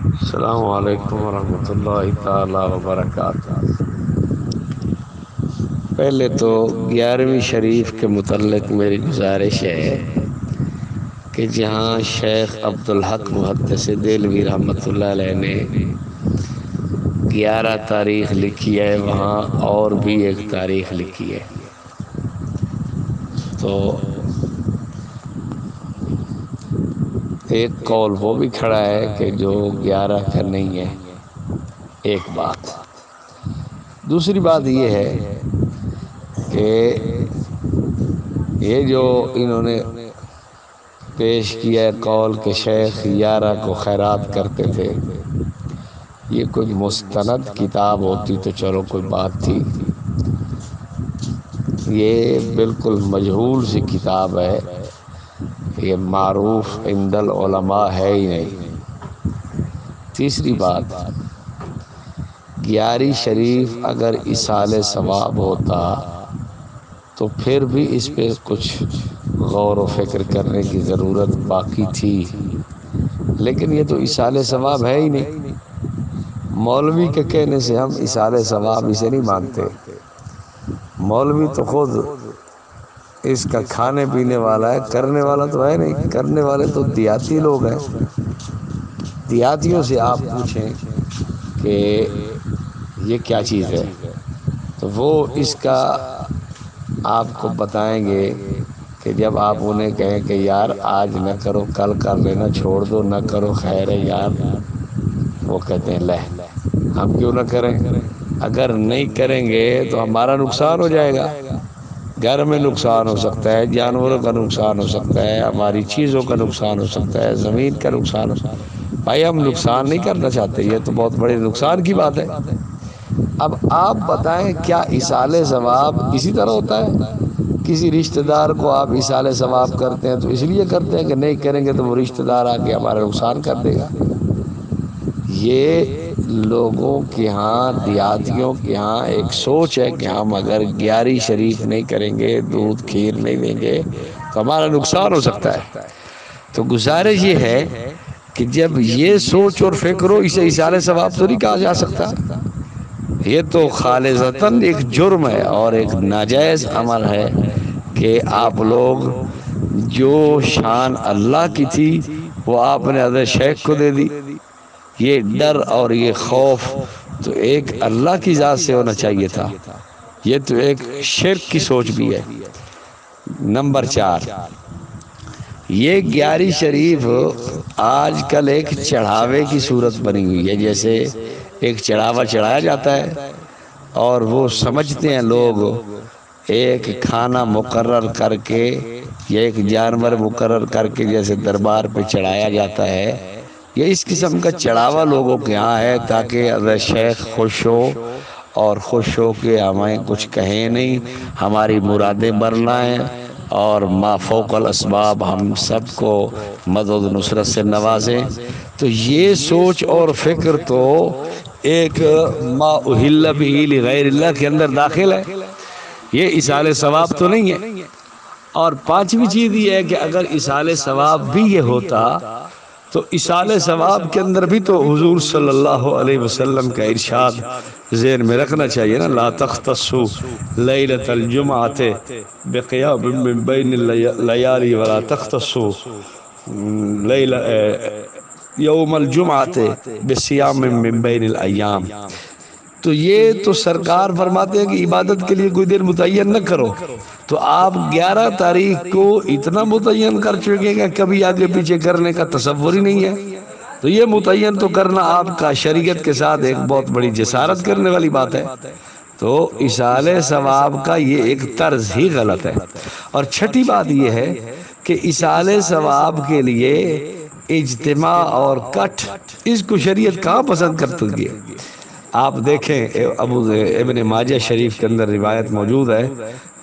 السلام علیکم ورحمۃ اللہ تعالی وبرکاتہ۔ پہلے تو 11ویں شریف کے متعلق میری گزارش ہے کہ جہاں شیخ عبدالحق محدث دہلوی رحمۃ اللہ علیہ نے 11 تاریخ لکھی ہے، وہاں اور بھی ایک تاریخ لکھی ہے۔ تو ایک قول وہ بھی کھڑا ہے کہ جو 11 کا نہیں ہے، ایک بات۔ دوسری بات یہ ہے کہ یہ جو انہوں نے پیش کیا ہے قول کہ شیخ 11 کو خیرات کرتے تھے، یہ کوئی مستند کتاب ہوتی تو چلو کوئی بات تھی، یہ بالکل مجہول سی کتاب ہے، یہ معروف عند العلماء ہے ہی نہیں۔ تیسری بات، 11 شریف اگر ایصال ثواب ہوتا تو پھر بھی اس پہ کچھ غور و فکر کرنے کی ضرورت باقی تھی، لیکن یہ تو ایصال ثواب ہے ہی نہیں۔ مولوی کے کہنے سے ہم ایصال ثواب اسے نہیں مانتے، مولوی تو خود اس کا کھانے پینے والا ہے، کرنے والا تو ہے نہیں۔ کرنے والے تو دیہاتی لوگ ہیں، دیہاتیوں سے آپ پوچھیں کہ یہ کیا چیز ہے تو وہ اس کا آپ کو بتائیں گے کہ جب آپ انہیں کہیں کہ یار آج نہ کرو کل کر لینا، چھوڑ دو، نہ کرو خیر ہے یار، وہ کہتے ہیں لے ہم کیوں نہ کریں، اگر نہیں کریں گے تو ہمارا نقصان ہو جائے گا، گھر میں نقصان ہو سکتا ہے، جانوروں کا نقصان ہو سکتا ہے، ہماری چیزوں کا نقصان ہو سکتا ہے، زمین کا نقصان ہو سکتا ہے۔ بھائی ہم نقصان نہیں کرنا چاہتے، یہ تو بہت بڑے نقصان کی بات ہے۔ اب آپ بتائیں کیا ایصال ثواب اسی طرح ہوتا ہے؟ کسی رشتہ دار کو آپ ایصال ثواب کرتے ہیں تو اس لیے کرتے ہیں کہ نہیں کریں گے تو وہ رشتہ دار آ کے ہمارا نقصان کر دے گا۔ یہ لوگوں کے ہاں، دیہاتیوں کے ہاں ایک سوچ ہے کہ ہم اگر 11 شریف نہیں کریں گے، دودھ کھیر نہیں دیں گے تو ہمارا نقصان ہو سکتا ہے۔ تو گزارش یہ ہے کہ جب یہ سوچ اور فکر ہو، اسے ایصال ثواب تو نہیں کہا جا سکتا، یہ تو خالصتاً ایک جرم ہے اور ایک ناجائز عمل ہے کہ آپ لوگ جو شان اللہ کی تھی وہ آپ نے حضرت شیخ کو دے دی۔ یہ ڈر اور یہ خوف تو ایک اللہ کی ذات سے ہونا چاہیے تھا، یہ تو ایک شرک کی سوچ بھی ہے۔ نمبر 4، یہ 11 شریف آج کل ایک چڑھاوے کی صورت بنی ہوئی ہے، جیسے ایک چڑھاوا چڑھایا جاتا ہے اور وہ سمجھتے ہیں لوگ ایک کھانا مقرر کر کے یا ایک جانور مقرر کر کے جیسے دربار پہ چڑھایا جاتا ہے، یہ اس قسم کا چڑھاوا لوگوں کے ہاں ہے تاکہ حضرت شیخ خوش ہو اور خوش ہو کے ہمیں کچھ کہیں نہیں، ہماری مرادیں برلائیں اور ما فوق الاسباب ہم سب کو مدد و نصرت سے نوازیں۔ تو یہ سوچ اور فکر تو ایک ما اہل بہ لغیر اللہ کے اندر داخل ہے، یہ ایصال ثواب تو نہیں ہے۔ اور 5ویں چیز یہ ہے کہ اگر ایصال ثواب بھی یہ ہوتا تو ایصال ثواب کے اندر بھی تو حضور صلی اللہ علیہ وسلم کا ارشاد ذہن میں رکھنا چاہیے نا، لا تختصوا لیلۃ الجمعۃ بقیام من بین اللیالی ولا تختصوا یوم الجمعۃ بصیام من بین الایام۔ تو یہ تو سرکار فرماتے ہیں کہ عبادت کے لیے کوئی دن متعین نہ کرو، تو آپ 11 تاریخ کو اتنا متعین کر چکے کہ کبھی آگے پیچھے کرنے کا تصور ہی نہیں ہے، تو یہ متعین تو کرنا آپ کا شریعت کے ساتھ ایک بہت بڑی جسارت کرنے والی بات ہے۔ تو ایصال ثواب کا یہ ایک طرز ہی غلط ہے۔ اور 6ٹھی بات یہ ہے کہ ایصال ثواب کے لیے اجتماع اور کٹھ، اس کو شریعت کہاں پسند کرتی ہے؟ آپ دیکھیں ابن ماجہ شریف کے اندر روایت موجود ہے،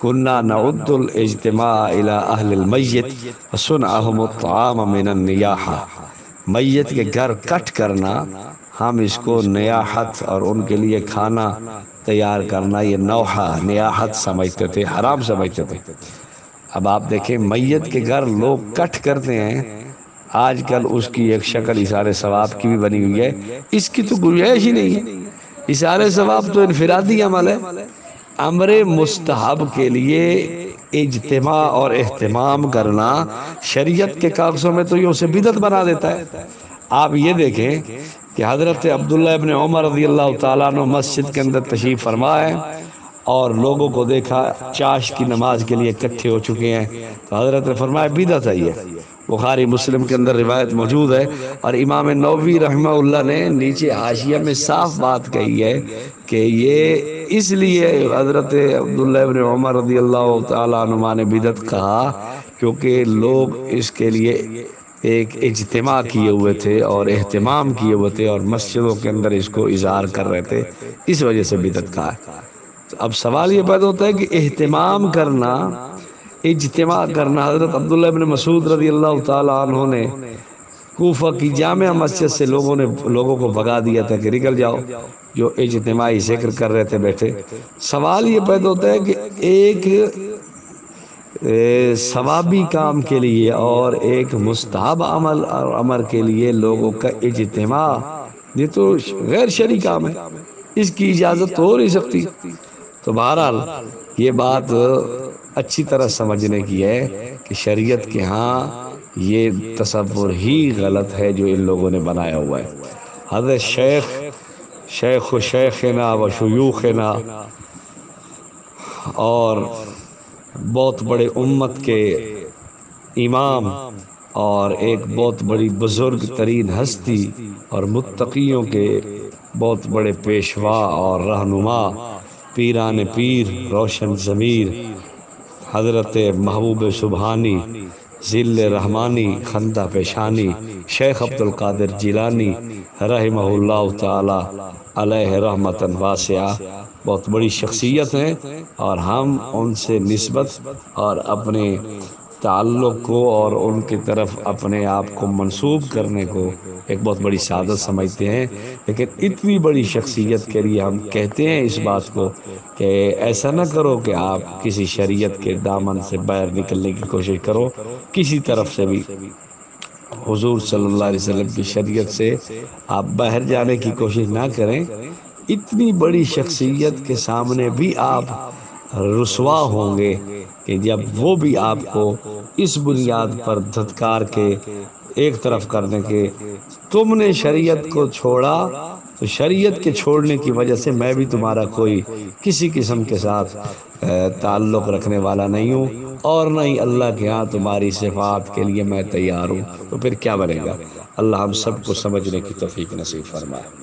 کنا نعد الاجتماع الی اہل المیت وصنعہم الطعام من النیاحہ، میت کے گھر کٹ کرنا ہم اس کو نیاحت اور ان کے لیے کھانا تیار کرنا، یہ نوحہ نیاحت سمجھتے تھے، حرام سمجھتے تھے۔ اب آپ دیکھیں میت کے گھر لوگ کٹ کرتے ہیں، آج کل اس کی ایک شکل اثار ثواب کی بھی بنی ہوئی ہے، اس کی تو گنجائش ہی نہیں ہے۔ اثار ثواب تو انفرادی عمل ہے، امر مستحب کے لیے اجتماع اور اہتمام کرنا شریعت کے کاغذوں میں تو یہ اسے بدعت بنا دیتا ہے۔ آپ یہ دیکھیں کہ حضرت عبداللہ ابن عمر رضی اللہ تعالیٰ عنہ مسجد کے اندر تشریف فرما ہے اور لوگوں کو دیکھا چاش کی نماز کے لیے اکٹھے ہو چکے ہیں، تو حضرت نے فرمایا بدعت ہے یہ۔ بخاری مسلم کے اندر روایت موجود ہے، اور امام نووی رحمہ اللہ نے نیچے حاشیہ میں صاف بات کہی ہے کہ یہ اس لیے حضرت عبداللہ ابن عمر رضی اللہ تعالیٰ عنہ نے بدعت کہا کیونکہ لوگ اس کے لیے ایک اجتماع کیے ہوئے تھے اور اہتمام کیے ہوئے تھے اور مسجدوں کے اندر اس کو اظہار کر رہے تھے، اس وجہ سے بدعت کہا ہے۔ اب سوال یہ پیدا ہوتا ہے کہ اہتمام کرنا، اجتماع کرنا، حضرت عبداللہ ابن مسعود رضی اللہ تعالیٰ عنہ نے کوفہ کی جامع مسجد سے لوگوں کو بھگا دیا تھا کہ نکل جاؤ، جو اجتماعی ذکر کر رہے تھے بیٹھے۔ سوال یہ پیدا ہوتا ہے کہ ایک ثوابی کام کے لیے اور ایک مستحب عمل اور امر کے لیے لوگوں کا اجتماع، یہ تو غیر شرعی کام ہے، اس کی اجازت تو ہو نہیں سکتی۔ تو بہرحال یہ بات اچھی طرح سمجھنے کی ہے کہ شریعت کے ہاں یہ تصور ہی غلط ہے جو ان لوگوں نے بنایا ہوا ہے۔ حضرت شیخ و شیخنا و شیوخنا اور بہت بڑے امت کے امام اور ایک بہت بڑی بزرگ ترین ہستی اور متقیوں کے بہت بڑے پیشوا اور رہنما، پیران پیر، روشن ضمیر، حضرت محبوب سبحانی، ذل رحمانی، خندہ پیشانی، شیخ عبد القادر جیلانی رحمہ اللہ تعالی علیہ رحمتاً واسعہ، بہت بڑی شخصیت ہیں، اور ہم ان سے نسبت اور اپنے تعلق کو اور ان کی طرف اپنے آپ کو منسوب کرنے کو ایک بہت بڑی سعادت سمجھتے ہیں۔ لیکن اتنی بڑی شخصیت کے لیے ہم کہتے ہیں اس بات کو کہ ایسا نہ کرو کہ آپ کسی شریعت کے دامن سے باہر نکلنے کی کوشش کرو، کسی طرف سے بھی حضور صلی اللہ علیہ وسلم کی شریعت سے آپ باہر جانے کی کوشش نہ کریں۔ اتنی بڑی شخصیت کے سامنے بھی آپ رسوا ہوں گے کہ جب وہ بھی آپ کو اس بنیاد پر دھتکار کے ایک طرف کرنے کے تم نے شریعت کو چھوڑا، تو شریعت کے چھوڑنے کی وجہ سے میں بھی تمہارا کوئی کسی قسم کے ساتھ تعلق رکھنے والا نہیں ہوں، اور نہ ہی اللہ کے ہاں تمہاری صفات کے لیے میں تیار ہوں، تو پھر کیا بنے گا؟ اللہ ہم سب کو سمجھنے کی توفیق نصیب فرمائے۔